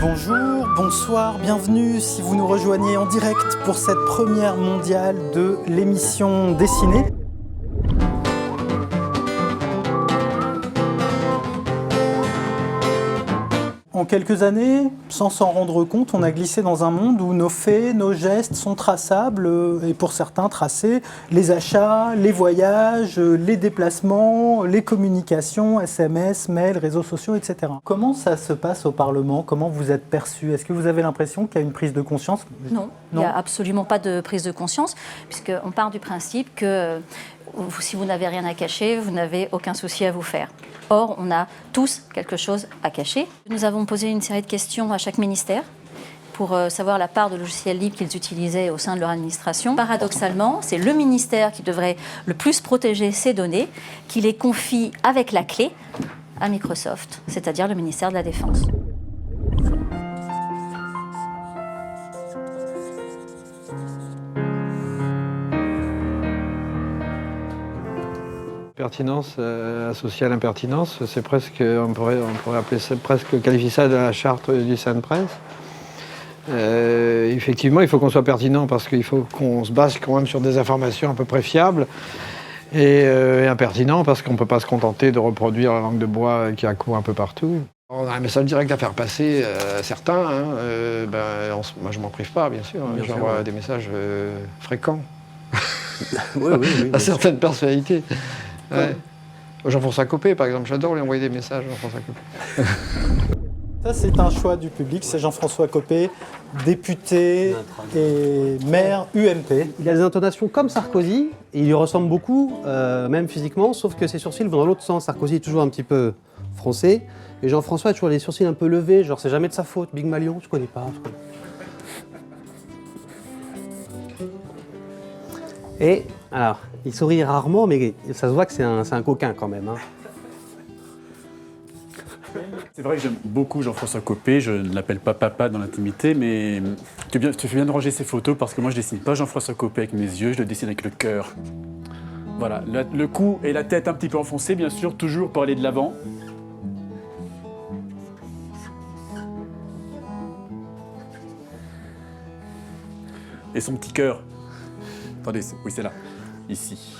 Bonjour, bonsoir, bienvenue si vous nous rejoignez en direct pour cette première mondiale de l'émission Dessinée. En quelques années, sans s'en rendre compte, on a glissé dans un monde où nos faits, nos gestes sont traçables et pour certains tracés. Les achats, les voyages, les déplacements, les communications, SMS, mails, réseaux sociaux, etc. Comment ça se passe au Parlement? Comment vous êtes perçu? Est-ce que vous avez l'impression qu'il y a une prise de conscience? Non, il n'y a absolument pas de prise de conscience, puisqu'on part du principe que si vous n'avez rien à cacher, vous n'avez aucun souci à vous faire. Or, on a tous quelque chose à cacher. Nous avons posé une série de questions à chaque ministère pour savoir la part de logiciels libres qu'ils utilisaient au sein de leur administration. Paradoxalement, c'est le ministère qui devrait le plus protéger ces données, qui les confie avec la clé à Microsoft, c'est-à-dire le ministère de la Défense. Pertinence associée à l'impertinence, c'est presque, on pourrait appeler ça, presque qualifier ça de la charte du Saint Presse. Effectivement, il faut qu'on soit pertinent parce qu'il faut qu'on se base quand même sur des informations à peu près fiables et impertinent parce qu'on ne peut pas se contenter de reproduire la langue de bois qui accourt un peu partout. On a un message direct à faire passer à certains. Moi, je ne m'en prive pas, bien sûr. J'envoie des messages fréquents oui, à certaines personnalités. Ouais. Jean-François Copé, par exemple, j'adore lui envoyer des messages, Jean-François Copé. Ça, c'est un choix du public, c'est Jean-François Copé, député et maire UMP. Il a des intonations comme Sarkozy, et il lui ressemble beaucoup, même physiquement, sauf que ses sourcils vont dans l'autre sens. Sarkozy est toujours un petit peu froncé, et Jean-François a toujours les sourcils un peu levés, genre c'est jamais de sa faute. Big Malion, je connais pas. Et alors, il sourit rarement, mais ça se voit que c'est un coquin quand même. Hein. C'est vrai que j'aime beaucoup Jean-François Copé, je ne l'appelle pas papa dans l'intimité, mais tu fais bien de ranger ces photos parce que moi je dessine pas Jean-François Copé avec mes yeux, je le dessine avec le cœur. Voilà, le cou et la tête un petit peu enfoncés, bien sûr, toujours pour aller de l'avant. Et son petit cœur. Attendez, oui c'est là, ici.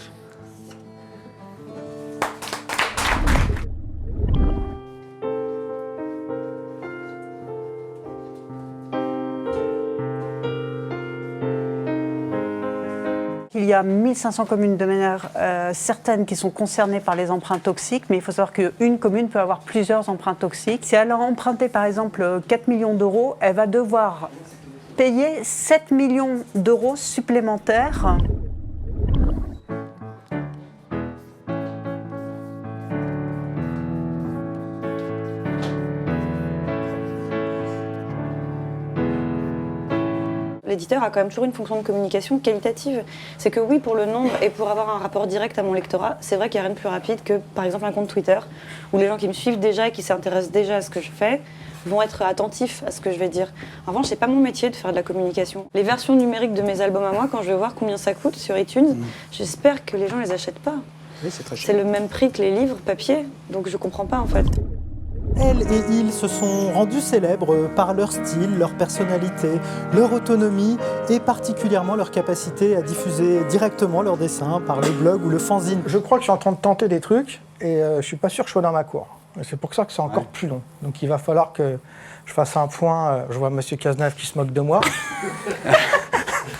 Il y a 1500 communes de manière certaine qui sont concernées par les emprunts toxiques, mais il faut savoir qu'une commune peut avoir plusieurs emprunts toxiques. Si elle a emprunté par exemple 4 millions d'euros, elle va devoir payer 7 millions d'euros supplémentaires. L'éditeur a quand même toujours une fonction de communication qualitative. C'est que oui, pour le nombre et pour avoir un rapport direct à mon lectorat, c'est vrai qu'il n'y a rien de plus rapide que, par exemple, un compte Twitter, où les gens qui me suivent déjà et qui s'intéressent déjà à ce que je fais vont être attentifs à ce que je vais dire. En revanche, c'est pas mon métier de faire de la communication. Les versions numériques de mes albums à moi, quand je vais voir combien ça coûte sur iTunes, j'espère que les gens les achètent pas. Oui, c'est très cher. C'est le même prix que les livres papier, donc je comprends pas en fait. Elles et ils se sont rendus célèbres par leur style, leur personnalité, leur autonomie et particulièrement leur capacité à diffuser directement leurs dessins par les blogs ou le fanzine. Je crois que je suis en train de tenter des trucs et je suis pas sûr que je sois dans ma cour. C'est pour ça que c'est encore plus long. Donc il va falloir que je fasse un point. Je vois M. Cazenave qui se moque de moi.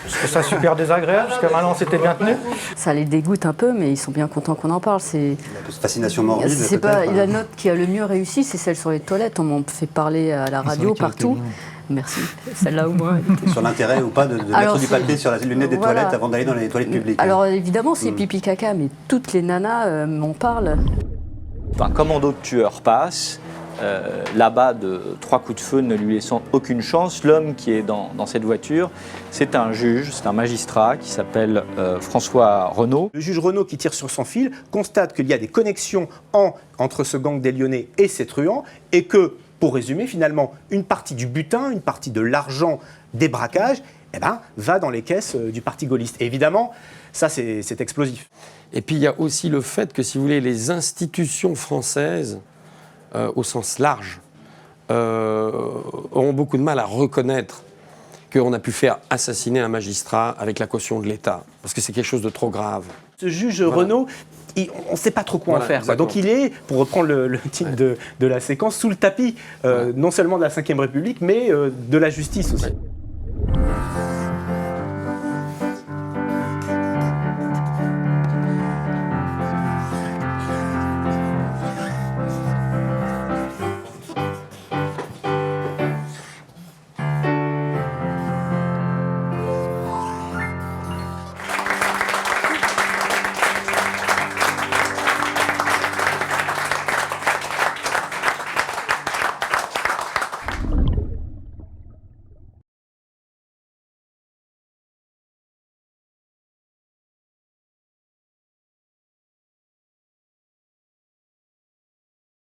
Je trouve ça super désagréable, jusqu'à maintenant c'était bien tenu. Ça les dégoûte un peu, mais ils sont bien contents qu'on en parle. C'est une fascination morbide. C'est pas la note qui a le mieux réussi, c'est celle sur les toilettes. On m'en fait parler à la radio partout. Merci, celle-là au moins. Sur l'intérêt ou pas de mettre du papier sur la lunette des toilettes avant d'aller dans les toilettes publiques. Alors évidemment, c'est pipi caca, mais toutes les nanas m'en parlent. Un commando de tueurs passe. Là-bas, de 3 coups de feu ne lui laissant aucune chance. L'homme qui est dans cette voiture, c'est un juge, c'est un magistrat qui s'appelle François Renaud. Le juge Renaud, qui tire sur son fil, constate qu'il y a des connexions entre ce gang des Lyonnais et ces truands, et que, pour résumer, finalement, une partie du butin, une partie de l'argent des braquages, va dans les caisses du parti gaulliste. Et évidemment, ça, c'est explosif. Et puis, il y a aussi le fait que, si vous voulez, les institutions françaises au sens large, auront beaucoup de mal à reconnaître qu'on a pu faire assassiner un magistrat avec la caution de l'État, parce que c'est quelque chose de trop grave. Ce juge Renaud, on ne sait pas trop quoi en faire. Donc il est, pour reprendre le titre de la séquence, sous le tapis, non seulement de la Ve République, mais de la justice aussi.